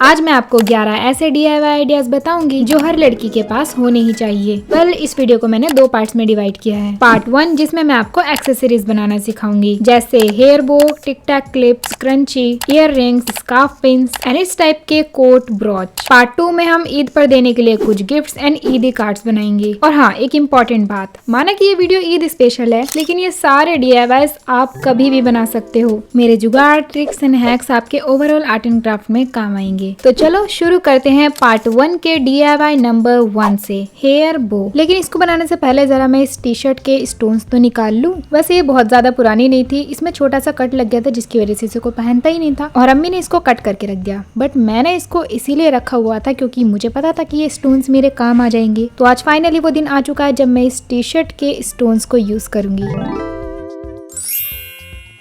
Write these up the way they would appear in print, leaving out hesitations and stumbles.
आज मैं आपको 11 ऐसे DIY आइडियाज बताऊंगी जो हर लड़की के पास होने ही चाहिए। वेल, इस वीडियो को मैंने 2 पार्ट्स में डिवाइड किया है। पार्ट 1 जिसमें मैं आपको एक्सेसरीज बनाना सिखाऊंगी, जैसे hair bow, tic tac clips, scrunchie, earrings, scarf pins and इस टाइप के कोट ब्रॉच। पार्ट 2 में हम ईद पर देने के लिए कुछ गिफ्ट्स एंड ईदी कार्ड्स बनाएंगे। और हाँ, एक इम्पोर्टेंट बात, माना कि ये वीडियो ईद स्पेशल है, लेकिन ये सारे DIYs आप कभी भी बना सकते हो। मेरे जुगाड़, ट्रिक्स एंड हैक्स आपके ओवरऑल आर्ट एंड क्राफ्ट में काम आएंगे। तो चलो शुरू करते हैं पार्ट 1 के DIY नंबर 1 से, हेयर बो। लेकिन इसको बनाने से पहले जरा मैं इस टी शर्ट के स्टोन्स तो निकाल लूं। वैसे ये बहुत ज्यादा पुरानी नहीं थी, इसमें छोटा सा कट लग गया था जिसकी वजह से इसे कोई पहनता ही नहीं था और अम्मी ने इसको कट करके रख दिया। बट मैंने इसको इसीलिए रखा हुआ था क्योंकि मुझे पता था कि ये स्टोन्स मेरे काम आ जाएंगे। तो आज फाइनली वो दिन आ चुका है जब मैं इस टी शर्ट के स्टोन्स को यूज करूंगी।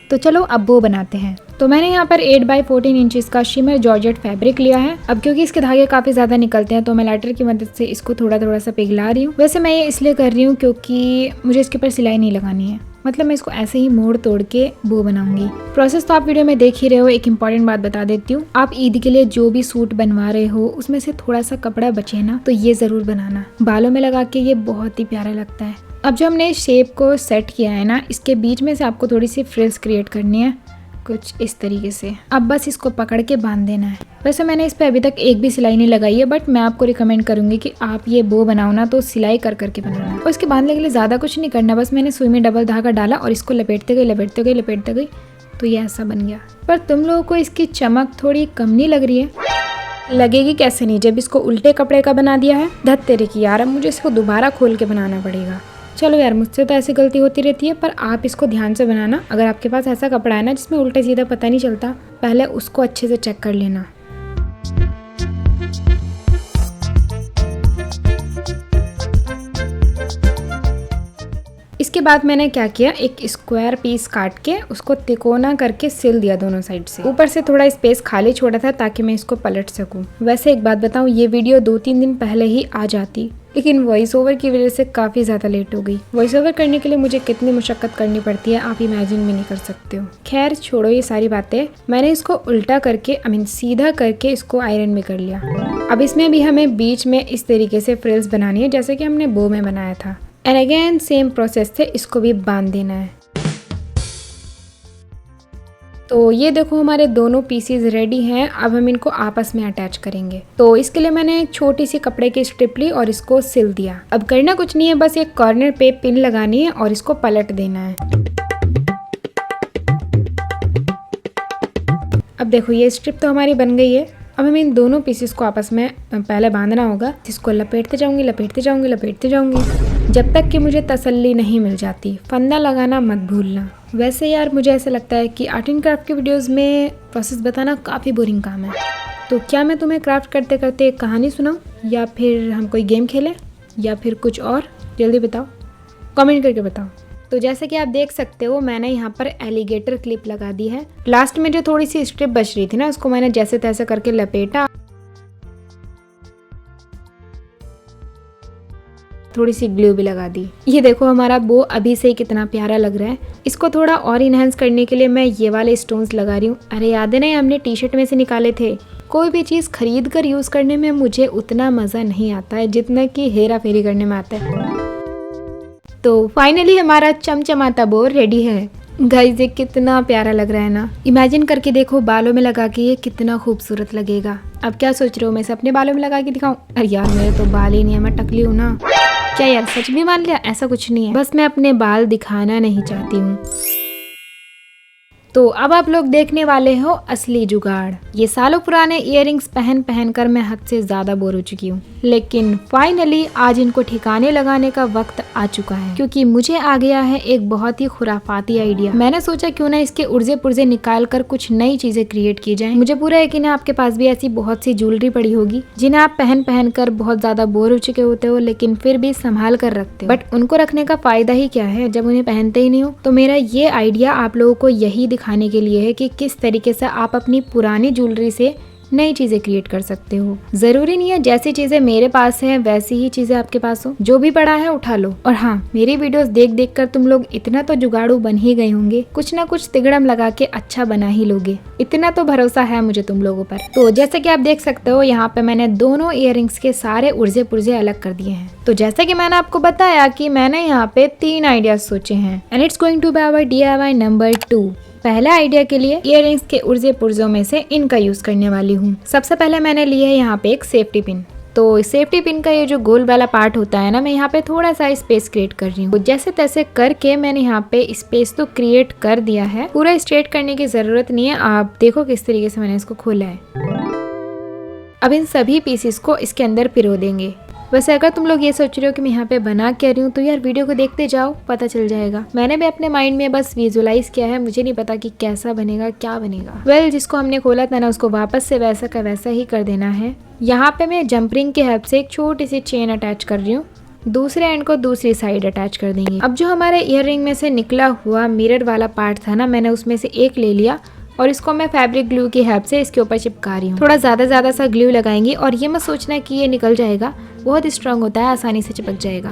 तो चलो अब वो बनाते हैं। तो मैंने यहाँ पर 8x14 इंचेस का शिमर जॉर्जेट फैब्रिक लिया है। अब क्योंकि इसके धागे काफी ज्यादा निकलते हैं तो मैं लाइटर की मदद से इसको थोड़ा सा पिघला रही हूँ। वैसे मैं ये इसलिए कर रही हूँ क्योंकि मुझे इसके ऊपर सिलाई नहीं लगानी है, मतलब मैं इसको ऐसे ही मोड़ तोड़ के बो बनाऊंगी। प्रोसेस तो आप वीडियो में देख ही रहे हो। एक इम्पॉर्टेंट बात बता देती हूँ, आप ईद के लिए जो भी सूट बनवा रहे हो उसमें से थोड़ा सा कपड़ा बचे ना तो ये जरूर बनाना। बालों में लगा के ये बहुत ही प्यारा लगता है। अब जो हमने शेप को सेट किया है ना, इसके बीच में से आपको थोड़ी सी फ्रिल्स क्रिएट करनी है, कुछ इस तरीके से। अब बस इसको पकड़ के बांध देना है। वैसे मैंने इस पे अभी तक एक भी सिलाई नहीं लगाई है, बट मैं आपको रिकमेंड करूंगी कि आप ये बो बनाओ ना तो सिलाई कर करके बनाना। और इसके बांधने के लिए ज्यादा कुछ नहीं करना, बस मैंने सुई में डबल धागा डाला और इसको लपेटते गई तो ये ऐसा बन गया। पर तुम लोगों को इसकी चमक थोड़ी कम नहीं लग रही है? लगेगी कैसे नहीं जब इसको उल्टे कपड़े का बना दिया है। धत तेरे की यार, अब मुझे इसको दोबारा खोल के बनाना पड़ेगा। चलो यार, मुझसे तो ऐसी गलती होती रहती है, पर आप इसको ध्यान से बनाना। अगर आपके पास ऐसा कपड़ा है ना जिसमें उल्टे सीधा पता नहीं चलता, पहले उसको अच्छे से चेक कर लेना। इसके बाद मैंने क्या किया, एक स्क्वायर पीस काट के उसको तिकोना करके सिल दिया दोनों साइड से। ऊपर से थोड़ा स्पेस खाली छोड़ा था ताकि मैं इसको पलट सकूं। वैसे एक बात बताऊं, ये वीडियो 2-3 दिन पहले ही आ जाती, लेकिन वॉइस ओवर की वजह से काफी ज्यादा लेट हो गई। वॉइस ओवर करने के लिए मुझे कितनी मुशक्कत करनी पड़ती है आप इमेजिन भी नहीं कर सकते हो। खैर छोड़ो ये सारी बातें। मैंने इसको उल्टा करके सीधा करके इसको आयरन में कर लिया। अब इसमें भी हमें बीच में इस तरीके से फ्रिल्स बनानी है जैसे कि हमने बो में बनाया था। एंड अगेन सेम प्रोसेस से इसको भी बांध देना है। तो ये देखो हमारे दोनों पीसीज रेडी हैं। अब हम इनको आपस में अटैच करेंगे। तो इसके लिए मैंने एक छोटी सी कपड़े की स्ट्रिप ली और इसको सिल दिया। अब करना कुछ नहीं है, बस एक कॉर्नर पे पिन लगानी है और इसको पलट देना है। अब देखो ये स्ट्रिप तो हमारी बन गई है। अब हमें इन दोनों पीसेस को आपस में पहले बांधना होगा, जिसको लपेटते जाऊंगी जब तक कि मुझे तसल्ली नहीं मिल जाती। फंदा लगाना मत भूलना। वैसे यार मुझे ऐसा लगता है कि आर्ट एंड क्राफ्ट की वीडियोस में प्रोसेस बताना काफ़ी बोरिंग काम है। तो क्या मैं तुम्हें क्राफ्ट करते करते एक कहानी सुनाऊं, या फिर हम कोई गेम खेलें, या फिर कुछ और? जल्दी बताओ, कमेंट करके बताओ। तो जैसे कि आप देख सकते हो मैंने यहाँ पर एलिगेटर क्लिप लगा दी है। लास्ट में जो थोड़ी सी स्ट्रिप बच रही थी ना, उसको मैंने जैसे तैसे करके लपेटा, थोड़ी सी ग्लू भी लगा दी। ये देखो हमारा बो अभी से ही कितना प्यारा लग रहा है। इसको थोड़ा और इनहेंस करने के लिए मैं ये वाले स्टोन्स लगा रही हूँ। अरे याद है ना, हमने टी शर्ट में से निकाले थे। कोई भी चीज़ खरीद कर यूज़ करने में मुझे उतना मज़ा नहीं आता है जितना कि हेरा फेरी करने में आता है। तो फाइनली हमारा चमचमाता बो रेडी है। गाइस ये कितना प्यारा लग रहा है ना। इमेजिन करके देखो बालों में लगा के ये कितना खूबसूरत लगेगा। अब क्या सोच रहे हो, मैं इसे अपने बालों में लगा के दिखाऊं? अरे यार मेरे तो बाल ही नहीं है, मैं टकली हूँ ना। क्या यार सच भी मान लिया? ऐसा कुछ नहीं है, बस मैं अपने बाल दिखाना नहीं चाहती हूँ। तो अब आप लोग देखने वाले हो असली जुगाड़। ये सालों पुराने इयररिंग्स पहन कर मैं हद से ज्यादा बोर हो चुकी हूँ, लेकिन फाइनली आज इनको ठिकाने लगाने का वक्त आ चुका है, क्योंकि मुझे आ गया है एक बहुत ही खुराफाती आइडिया। मैंने सोचा क्यों ना इसके उर्जे पुर्जे निकाल कर कुछ नई चीजें क्रिएट की जाएं। मुझे पूरा यकीन है आपके पास भी ऐसी बहुत सी ज्वेलरी पड़ी होगी जिन्हें आप पहन कर बहुत ज्यादा बोर हो चुके होते हो, लेकिन फिर भी संभाल कर रखते हो। बट उनको रखने का फायदा ही क्या है जब उन्हें पहनते ही नहीं हो। तो मेरा ये आइडिया आप लोगों को यही दिखाने के लिए है कि किस तरीके से आप अपनी पुरानी ज्वेलरी से नई चीजें क्रिएट कर सकते हो। जरूरी नहीं है जैसी चीजें मेरे पास है वैसी ही चीजें आपके पास हो, जो भी पड़ा है उठा लो। और हाँ, मेरी वीडियोस देख देख कर तुम लोग इतना तो जुगाड़ू बन ही गए होंगे, कुछ ना कुछ तिगड़म लगा के अच्छा बना ही लोगे, इतना तो भरोसा है मुझे तुम लोगों पर। तो जैसे कि आप देख सकते हो यहाँ पे मैंने दोनों इयररिंग्स के सारे उर्जे पुर्जे अलग कर दिए हैं। तो जैसे कि मैंने आपको बताया कि मैंने यहाँ पे 3 आइडियाज सोचे हैं and it's going to be our DIY number 2। पहले आइडिया के लिए इयररिंग्स के उर्जे पुर्जों में से इनका यूज करने वाली हूँ। सबसे पहले मैंने लिया है यहाँ पे एक सेफ्टी पिन। तो सेफ्टी पिन का ये जो गोल वाला पार्ट होता है ना, मैं यहाँ पे थोड़ा सा स्पेस क्रिएट कर रही हूँ। जैसे तैसे करके मैंने यहाँ पे स्पेस तो क्रिएट कर दिया है, पूरा स्ट्रेट करने की जरूरत नहीं है। आप देखो किस तरीके से मैंने इसको खोला है। अब इन सभी पीसेस को इसके अंदर पिरो देंगे। वैसे अगर तुम लोग ये सोच रहे हो कि मैं यहाँ पे बना क्या रही हूँ, तो यार वीडियो को देखते जाओ, पता चल जाएगा। मैंने भी अपने माइंड में बस विजुअलाइज किया है, मुझे नहीं पता कि कैसा बनेगा, क्या बनेगा। वेल, जिसको हमने खोला था ना, उसको वापस से वैसा का वैसा ही कर देना है। यहाँ पे मैं जंपरिंग की हेल्प से एक छोटी सी चेन अटैच कर रही हूँ, दूसरे एंड को दूसरी साइड अटैच कर देंगे। अब जो हमारे ईयररिंग में से निकला हुआ मिरर वाला पार्ट था ना, मैंने उसमें से एक ले लिया और इसको मैं फैब्रिक ग्लू की हेल्प से इसके ऊपर चिपका रही हूँ। थोड़ा ज्यादा सा ग्लू लगाएंगे और ये मत सोचना कि ये निकल जाएगा, बहुत स्ट्रांग होता है, आसानी से चिपक जाएगा।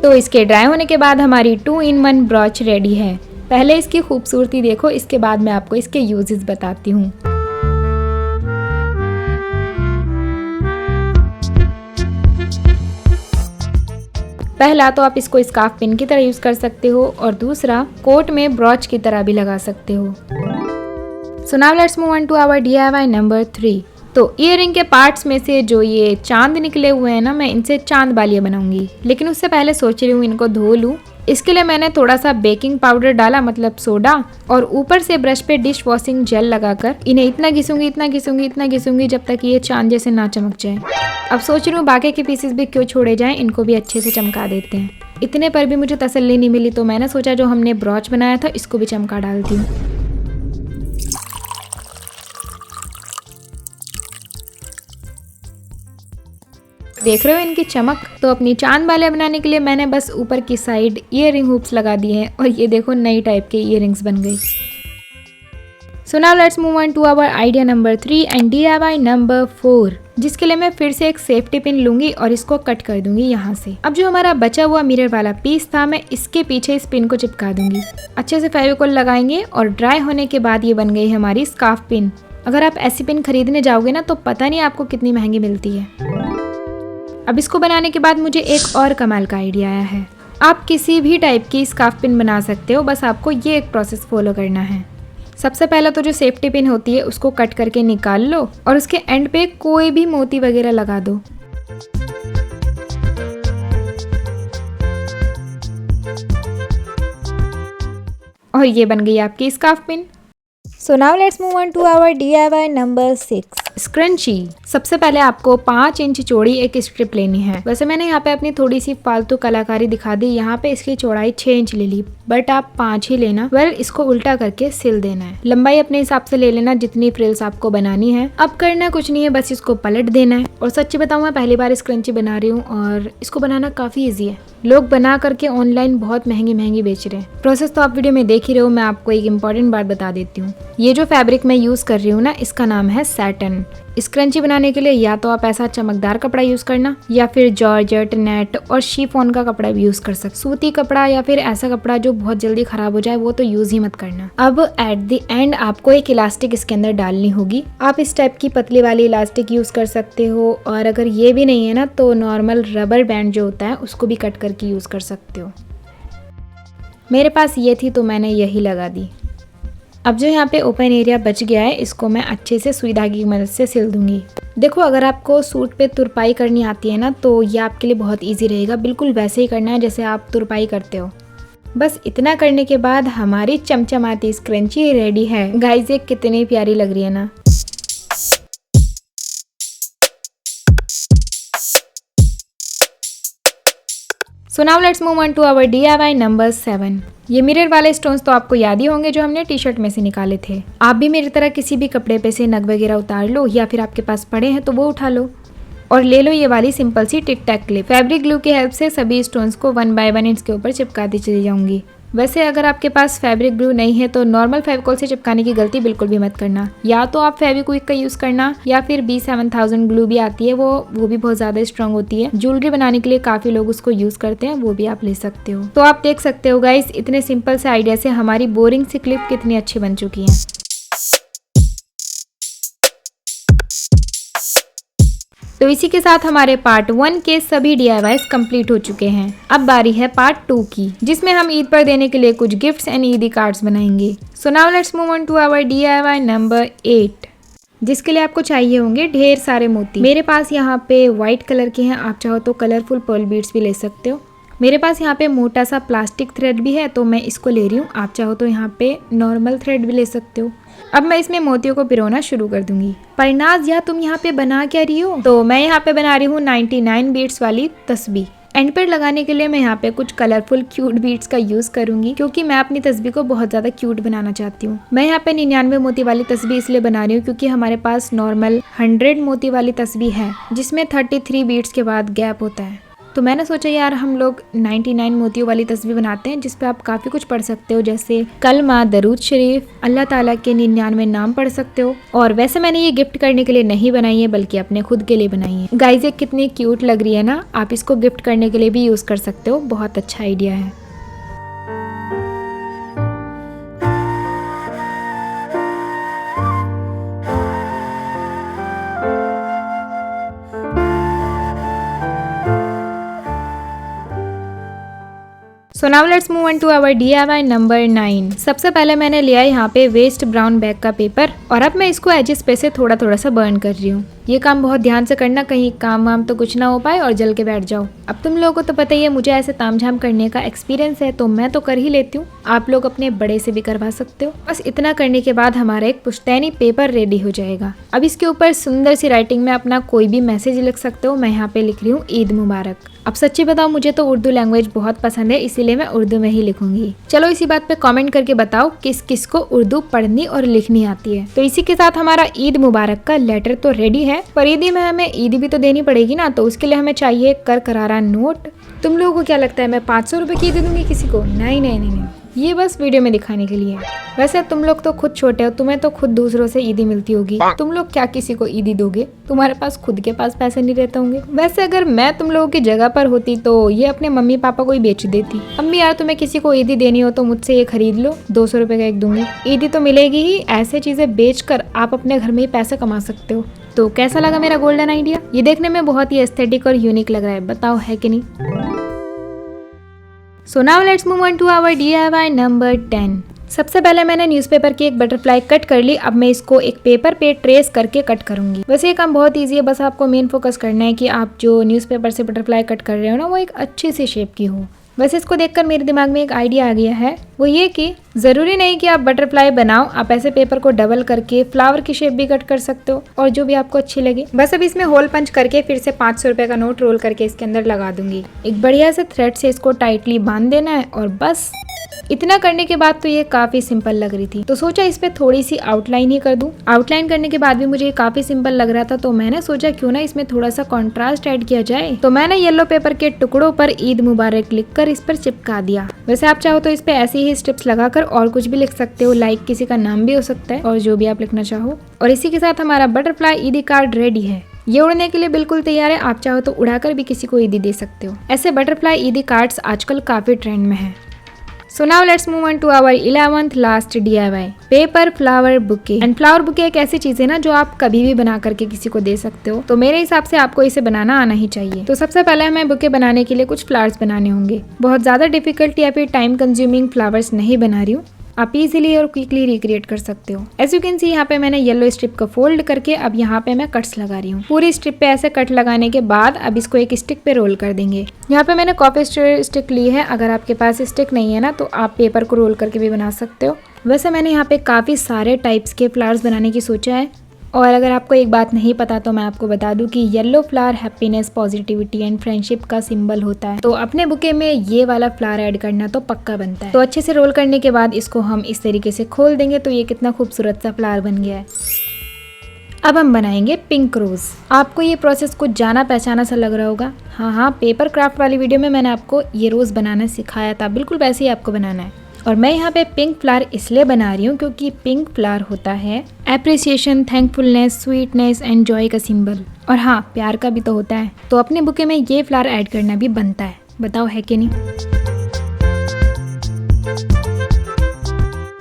तो इसके ड्राई होने के बाद हमारी 2-in-1 ब्रॉच रेडी है। पहले इसकी खूबसूरती देखो, इसके बाद मैं आपको इसके यूजेस बताती हूँ। पहला तो आप इसको स्कार्फ पिन की तरह यूज कर सकते हो और दूसरा कोट में ब्रॉच की तरह भी लगा सकते हो। So now let's move on to our DIY number 3। तो ईयररिंग के पार्ट्स में से जो ये चांद निकले हुए हैं ना, मैं इनसे चांद बालियां बनाऊंगी। लेकिन उससे पहले सोच रही हूँ इनको धो लूँ। इसके लिए मैंने थोड़ा सा बेकिंग पाउडर डाला, मतलब सोडा, और ऊपर से ब्रश पे डिश वॉशिंग जेल लगाकर इन्हें इतना घिसूंगी जब तक ये चांद जैसे ना चमक जाए। अब सोच रही हूँ बाकी के पीसेस भी क्यों छोड़े जाएं, इनको भी अच्छे से चमका देते हैं। इतने पर भी मुझे तसल्ली नहीं मिली, तो मैंने सोचा जो हमने ब्रॉच बनाया था इसको भी चमका डालती हूँ। देख रहे हो इनकी चमक। तो अपनी चांद बालियां बनाने के लिए मैंने बस ऊपर की साइड ईयररिंग हुप्स लगा दिए हैं और ये देखो नई टाइप के ईयररिंग्स बन गई। So now let's move on to our idea number 3 and DIY number 4, जिसके लिए मैं फिर से एक सेफ्टी पिन लूंगी और इसको कट कर दूंगी यहाँ से। अब जो हमारा बचा हुआ मिरर वाला पीस था, मैं इसके पीछे इस पिन को चिपका दूंगी। अच्छे से फेविकोल लगाएंगे और ड्राई होने के बाद ये बन गई हमारी स्कार्फ पिन। अगर आप ऐसी पिन खरीदने जाओगे ना, तो पता नहीं आपको कितनी महंगी मिलती है। अब इसको बनाने के बाद मुझे एक और कमाल का आइडिया आया है। आप किसी भी टाइप की स्कार्फ पिन बना सकते हो, बस आपको ये एक प्रोसेस फॉलो करना है। सबसे पहले तो जो सेफ्टी पिन होती है उसको कट करके निकाल लो और उसके एंड पे कोई भी मोती वगैरह लगा दो। और ये बन गई आपकी scarf pin. So now let's move on to our DIY number 6, scrunchie. सबसे पहले आपको 5 इंच चौड़ी एक स्ट्रिप लेनी है। वैसे मैंने यहाँ पे अपनी थोड़ी सी फालतू कलाकारी दिखा दी। यहाँ पे इसकी चौड़ाई 6 इंच ले ली, बट आप 5 ही लेना। वेल, इसको उल्टा करके सिल देना है। लंबाई अपने हिसाब से ले लेना जितनी फ्रिल्स आपको बनानी है। अब करना कुछ नहीं है, बस इसको पलट देना है। और सच्ची बताऊँ, मैं पहली बार स्क्रंची बना रही हूँ और इसको बनाना काफी ईजी है। लोग बना करके ऑनलाइन बहुत महंगी बेच रहे हैं। प्रोसेस तो आप वीडियो में देख ही रहे हो। मैं आपको एक इम्पॉर्टेंट बात बता देती हूँ। ये जो फैब्रिक मैं यूज कर रही हूँ ना, इसका नाम है सैटन। स्क्रंची बनाने के लिए या तो आप ऐसा चमकदार कपड़ा यूज करना या फिर जॉर्जेट, नेट और शिफॉन का कपड़ा भी यूज कर सकते। सूती कपड़ा या फिर ऐसा कपड़ा जो बहुत जल्दी खराब हो जाए, वो तो यूज ही मत करना। अब एट द एंड आपको एक इलास्टिक इसके अंदर डालनी होगी। आप इस टाइप की पतली वाली इलास्टिक यूज कर सकते हो, और अगर ये भी नहीं है ना, तो नॉर्मल रबर बैंड जो होता है उसको भी कट करके यूज कर सकते हो। मेरे पास ये थी तो मैंने यही लगा दी। अब जो यहाँ पे ओपन एरिया बच गया है, इसको मैं अच्छे से सुई धागे की मदद से सिल दूंगी। देखो, अगर आपको सूट पे तुरपाई करनी आती है ना, तो ये आपके लिए बहुत इजी रहेगा। बिल्कुल वैसे ही करना है जैसे आप तुरपाई करते हो। बस इतना करने के बाद हमारी चमचमाती स्क्रंची रेडी है। गाइस, ये कितनी प्यारी लग रही है ना। So now let's move on to our DIY number 7। ये मिरर वाले स्टोन्स तो आपको याद ही होंगे जो हमने टी-शर्ट में से निकाले थे। आप भी मेरी तरह किसी भी कपड़े पे से नग वगैरह उतार लो, या फिर आपके पास पड़े हैं तो वो उठा लो और ले लो ये वाली सिंपल सी टिक टैक क्लिप। फैब्रिक ग्लू की हेल्प से सभी स्टोन्स को 1 बाय 1 इसके ऊपर चिपकाती चली जाऊंगी। वैसे अगर आपके पास फैब्रिक ग्लू नहीं है तो नॉर्मल फेविकॉल से चिपकाने की गलती बिल्कुल भी मत करना। या तो आप फेविक्विक का यूज करना या फिर B7000 ग्लू भी आती है, वो भी बहुत ज्यादा स्ट्रॉन्ग होती है। ज्वेलरी बनाने के लिए काफी लोग उसको यूज करते हैं, वो भी आप ले सकते हो। तो आप देख सकते हो गाइस, इतने सिंपल से आइडिया से हमारी बोरिंग सी क्लिप कितनी अच्छी बन चुकी है। तो इसी के साथ हमारे पार्ट 1 के सभी DIYs कंप्लीट हो चुके हैं। अब बारी है पार्ट 2 की, जिसमें हम ईद पर देने के लिए कुछ गिफ्ट्स एंड ईदी कार्ड्स बनाएंगे। So now let's move on to our DIY number 8, जिसके लिए आपको चाहिए होंगे ढेर सारे मोती। मेरे पास यहाँ पे व्हाइट कलर के हैं, आप चाहो तो कलरफुल पर्ल बीड्स भी ले सकते हो। मेरे पास यहाँ पे मोटा सा प्लास्टिक थ्रेड भी है, तो मैं इसको ले रही हूँ। आप चाहो तो यहाँ पे नॉर्मल थ्रेड भी ले सकते हो। अब मैं इसमें मोतियों को पिरोना शुरू कर दूंगी। परनाज, या तुम यहाँ पे बना क्या रही हो? तो मैं यहाँ पे बना रही हूँ 99 बीड्स वाली तस्बीह। एंड पर लगाने के लिए मैं यहाँ पे कुछ कलरफुल क्यूट बीड्स का यूज करूंगी, क्योंकि मैं अपनी तस्बीह को बहुत ज्यादा क्यूट बनाना चाहती हूँ। मैं यहाँ पे 99 मोती वाली तस्बीह इसलिए बना रही हूँ क्योंकि हमारे पास नॉर्मल 100 मोती वाली तस्बीह है, जिसमें 33 बीड्स के बाद गैप होता है। तो मैंने सोचा यार हम लोग 99 मोतियों वाली तस्बीह बनाते हैं, जिसपे आप काफी कुछ पढ़ सकते हो, जैसे कलमा, दरूद शरीफ, अल्लाह ताला के 99 नाम पढ़ सकते हो। और वैसे मैंने ये गिफ्ट करने के लिए नहीं बनाई है, बल्कि अपने खुद के लिए बनाई है। गाइस, ये कितनी क्यूट लग रही है ना, आप इसको गिफ्ट करने के लिए भी यूज कर सकते हो, बहुत अच्छा आइडिया है। So now let's move on to our DIY number 9। सबसे पहले मैंने लिया यहाँ पे वेस्ट ब्राउन बैग का पेपर, और अब मैं इसको एजेस पे से थोड़ा थोड़ा सा बर्न कर रही हूँ। ये काम बहुत ध्यान से करना, कहीं काम वाम तो कुछ ना हो पाए और जल के बैठ जाओ। अब तुम लोगों को तो पता ही है, मुझे ऐसे तामझाम करने का एक्सपीरियंस है, तो मैं तो कर ही लेती हूँ। आप लोग अपने बड़े से भी करवा सकते हो। बस इतना करने के बाद हमारा एक पुश्तैनी पेपर रेडी हो जाएगा। अब इसके ऊपर सुंदर सी राइटिंग में अपना कोई भी मैसेज लिख सकते हो। मैं यहाँ पे लिख रही हूँ ईद मुबारक। अब सच्ची बताओ, मुझे तो उर्दू लैंग्वेज बहुत पसंद है, इसीलिए मैं उर्दू में ही लिखूंगी। चलो इसी बात पे कमेंट करके बताओ किस किस को उर्दू पढ़नी और लिखनी आती है। तो इसी के साथ हमारा ईद मुबारक का लेटर तो रेडी है, पर ईदी में हमें ईदी भी तो देनी पड़ेगी ना, तो उसके लिए हमें चाहिए कर करारा नोट। तुम लोगों को क्या लगता है मैं 500 रुपए की ईदी दूंगी किसी को? नहीं नहीं नहीं नहीं, ये बस वीडियो में दिखाने के लिए है। वैसे तुम लोग तो खुद छोटे हो, तुम्हें तो खुद दूसरों से ईदी मिलती होगी, तुम लोग क्या किसी को ईदी दोगे? तुम्हारे पास खुद के पास पैसे नहीं रहते होंगे। वैसे अगर मैं तुम लोगों की जगह पर होती तो ये अपने मम्मी पापा को ही बेच देती। अम्मी यार, तुम्हें किसी को ईदी देनी हो तो मुझसे ये खरीद लो, 200 रुपए का एक दूंगी। ईदी तो मिलेगी ही, ऐसे चीजें बेचकर आप अपने घर में ही पैसे कमा सकते हो। तो कैसा लगा मेरा गोल्डन आइडिया? ये देखने में बहुत ही एस्थेटिक और यूनिक लग रहा है, बताओ है कि नहीं? So now let's move on to our DIY number 10। सबसे पहले मैंने न्यूज़पेपर की एक बटरफ्लाई कट कर ली। अब मैं इसको एक पेपर पे ट्रेस करके कट करूंगी। वैसे ये काम बहुत इजी है, बस आपको मेन फोकस करना है कि आप जो न्यूज़पेपर से बटरफ्लाई कट कर रहे हो ना, वो एक अच्छी सी शेप की हो। वैसे इसको देखकर मेरे दिमाग में एक आइडिया आ गया है, वो ये कि जरूरी नहीं कि आप बटरफ्लाई बनाओ, आप ऐसे पेपर को डबल करके फ्लावर की शेप भी कट कर सकते हो, और जो भी आपको अच्छी लगे। बस अब इसमें होल पंच करके फिर से 500 रुपए का नोट रोल करके इसके अंदर लगा दूंगी। एक बढ़िया से थ्रेड से इसको टाइटली बांध देना है, और बस इतना करने के बाद तो ये काफी सिंपल लग रही थी, तो सोचा इस पे थोड़ी सी आउटलाइन ही कर दूं। आउटलाइन करने के बाद भी मुझे काफी सिंपल लग रहा था, तो मैंने सोचा क्यों ना इसमें थोड़ा सा कंट्रास्ट ऐड किया जाए। तो मैंने येलो पेपर के टुकड़ों पर ईद मुबारक लिखकर इस पर चिपका दिया। वैसे आप चाहो तो इस पे ऐसी ही स्ट्रिप्स लगाकर और कुछ भी लिख सकते हो, लाइक किसी का नाम भी हो सकता है, और जो भी आप लिखना चाहो। और इसी के साथ हमारा बटरफ्लाई ईदी कार्ड रेडी है। ये उड़ने के लिए बिल्कुल तैयार है, आप चाहो तो उड़ाकर भी किसी को ईदी दे सकते हो। ऐसे बटरफ्लाई ईदी कार्ड्स आजकल काफी ट्रेंड में है। So now let's move on to our 11th last DIY, paper flower bouquet. And flower bouquet एक ऐसी चीज है ना जो आप कभी भी बना करके किसी को दे सकते हो, तो मेरे हिसाब से आपको इसे बनाना आना ही चाहिए। तो सबसे पहले हमें बुके बनाने के लिए कुछ फ्लावर्स बनाने होंगे। बहुत ज्यादा डिफिकल्ट या फिर टाइम कंज्यूमिंग फ्लावर्स नहीं बना रही हूँ, आप इजीली और क्विकली रिक्रिएट कर सकते हो। एज यू कैन सी यहाँ पे मैंने येलो स्ट्रिप को फोल्ड करके अब यहाँ पे मैं कट्स लगा रही हूँ। पूरी स्ट्रिप पे ऐसे कट लगाने के बाद अब इसको एक स्टिक पे रोल कर देंगे। यहाँ पे मैंने कॉफी स्टिक ली है, अगर आपके पास स्टिक नहीं है ना तो आप पेपर को रोल करके भी बना सकते हो। वैसे मैंने यहाँ पे काफी सारे टाइप्स के फ्लावर्स बनाने की सोचा है, और अगर आपको एक बात नहीं पता तो मैं आपको बता दूं कि yellow flower happiness, positivity and friendship का सिंबल होता है, तो अपने बुके में ये वाला फ्लावर ऐड करना तो पक्का बनता है। तो अच्छे से रोल करने के बाद इसको हम इस तरीके से खोल देंगे, तो ये कितना खूबसूरत सा फ्लावर बन गया है। अब हम बनाएंगे पिंक रोज। आपको ये प्रोसेस कुछ जाना पहचाना सा लग रहा होगा। हाँ, पेपर क्राफ्ट वाली वीडियो में मैंने आपको ये रोज बनाना सिखाया था, बिल्कुल वैसे ही आपको बनाना है। और मैं यहाँ पे पिंक फ्लावर इसलिए बना रही हूँ क्योंकि पिंक फ्लावर होता है appreciation, thankfulness, sweetness and Joy का सिंबल। और हाँ, प्यार का भी तो होता है, तो अपने बुके में ये फ्लावर ऐड करना भी बनता है। बताओ है कि नहीं।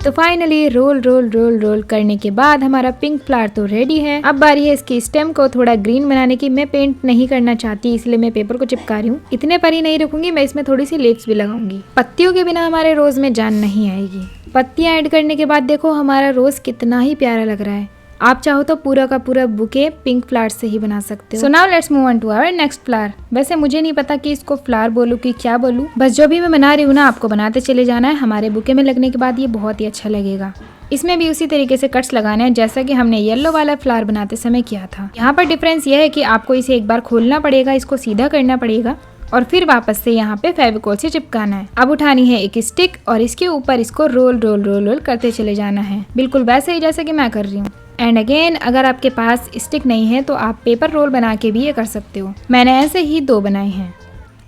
तो finally roll roll roll roll करने के बाद हमारा पिंक फ्लावर तो रेडी है। अब बारी है इसकी स्टेम को थोड़ा ग्रीन बनाने की। मैं पेंट नहीं करना चाहती, इसलिए मैं पेपर को चिपका रही हूँ। इतने पर ही नहीं रखूंगी, मैं इसमें थोड़ी सी लीव्स भी लगाऊंगी। पत्तियों के बिना हमारे रोज में जान नहीं आएगी। पत्तियां ऐड करने के बाद देखो हमारा रोज कितना ही प्यारा लग रहा है। आप चाहो तो पूरा का पूरा बुके पिंक फ्लावर से ही बना सकते हो। So now let's move on to our next flower. वैसे मुझे नहीं पता कि इसको फ्लावर बोलूं कि क्या बोलूं, बस जो भी मैं बना रही हूँ ना, आपको बनाते चले जाना है। हमारे बुके में लगने के बाद ये बहुत ही अच्छा लगेगा। इसमें भी उसी तरीके से कट्स लगाने हैं जैसा कि हमने येलो वाला फ्लावर बनाते समय किया था। यहाँ पर डिफरेंस ये है कि आपको इसे एक बार खोलना पड़ेगा, इसको सीधा करना पड़ेगा और फिर वापस से यहाँ पे फेविकोल से चिपकाना है। अब उठानी है एक स्टिक और इसके ऊपर इसको रोल रोल रोल रोल करते चले जाना है, बिल्कुल वैसे ही जैसे कि मैं कर रही हूँ। एंड अगेन, अगर आपके पास स्टिक नहीं है तो आप पेपर रोल बना के भी ये कर सकते हो। मैंने ऐसे ही 2 बनाए हैं।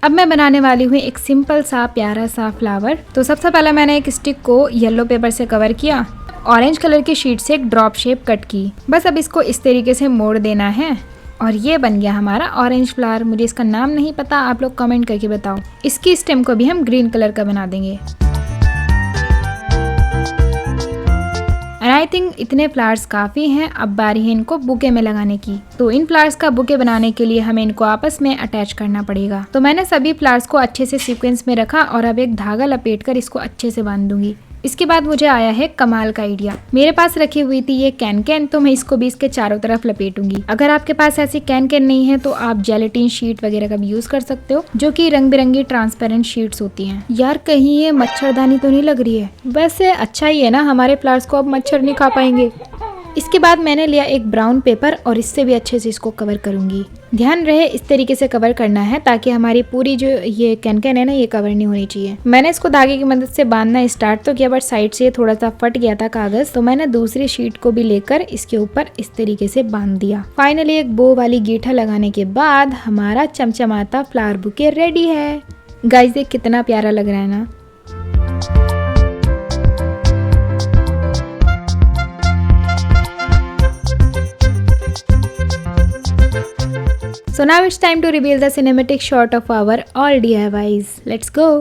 अब मैं बनाने वाली हूँ एक सिंपल सा प्यारा सा फ्लावर। तो सबसे पहले मैंने एक स्टिक को येलो पेपर से कवर किया, ऑरेंज कलर की शीट से एक ड्रॉप शेप कट की। बस अब इसको इस तरीके से मोड़ देना है और ये बन गया हमारा ऑरेंज फ्लावर। मुझे इसका नाम नहीं पता, आप लोग कमेंट करके बताओ। इसकी स्टेम को भी हम ग्रीन कलर का बना देंगे। एंड आई थिंक इतने फ्लावर्स काफ़ी हैं। अब बारी है इनको बुके में लगाने की। तो इन फ्लावर्स का बुके बनाने के लिए हमें इनको आपस में अटैच करना पड़ेगा। तो मैंने सभी फ्लावर्स को अच्छे से सीक्वेंस में रखा और अब एक धागा लपेटकर इसको अच्छे से बांध दूंगी। इसके बाद मुझे आया है कमाल का आइडिया। मेरे पास रखी हुई थी ये कैन, तो मैं इसको भी इसके चारों तरफ लपेटूंगी। अगर आपके पास ऐसी कैन नहीं है तो आप जेलेटिन शीट वगैरह का भी यूज कर सकते हो, जो कि रंग बिरंगी ट्रांसपेरेंट शीट्स होती हैं। यार कहीं ये मच्छरदानी तो नहीं लग रही है? वैसे अच्छा ही है ना, हमारे फ्लावर्स को अब मच्छर नहीं खा पाएंगे। इसके बाद मैंने लिया एक ब्राउन पेपर और इससे भी अच्छे से इसको कवर करूंगी। ध्यान रहे इस तरीके से कवर करना है ताकि हमारी पूरी जो ये कैन है ना, ये कवर नहीं होनी चाहिए। मैंने इसको धागे की मदद से बांधना स्टार्ट तो किया, बट साइड से थोड़ा सा फट गया था कागज, तो मैंने दूसरी शीट को भी लेकर इसके ऊपर इस तरीके से बांध दिया। फाइनली एक बो वाली गीठा लगाने के बाद हमारा चमचमाता फ्लावर बुके रेडी है। गाइस ये कितना प्यारा लग रहा है ना। So now it's time to reveal the cinematic shot of our all DIYs. Let's go!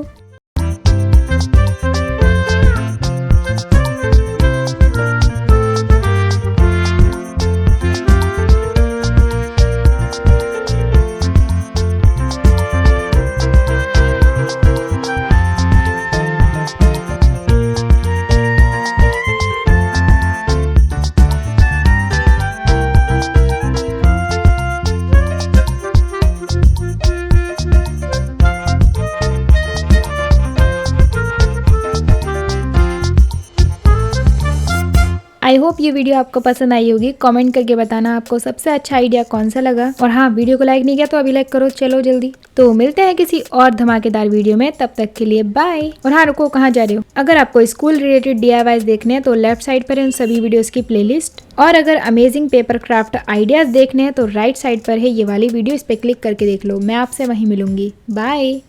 I hope ये वीडियो आपको पसंद आई होगी। कमेंट करके बताना आपको सबसे अच्छा आइडिया कौन सा लगा। और हाँ, वीडियो को लाइक नहीं किया तो अभी लाइक करो। चलो जल्दी। तो मिलते हैं किसी और धमाकेदार वीडियो में, तब तक के लिए बाय। और हाँ रुको, कहाँ जा रहे हो? अगर आपको स्कूल रिलेटेड DIYs देखने हैं तो लेफ्ट साइड पर है उन सभी वीडियोस की प्लेलिस्ट, और अगर अमेजिंग पेपर क्राफ्ट आइडियाज देखने हैं तो राइट साइड पर है ये वाली वीडियो, इस पे क्लिक करके देख लो। मैं आपसे वहीं मिलूंगी। बाय।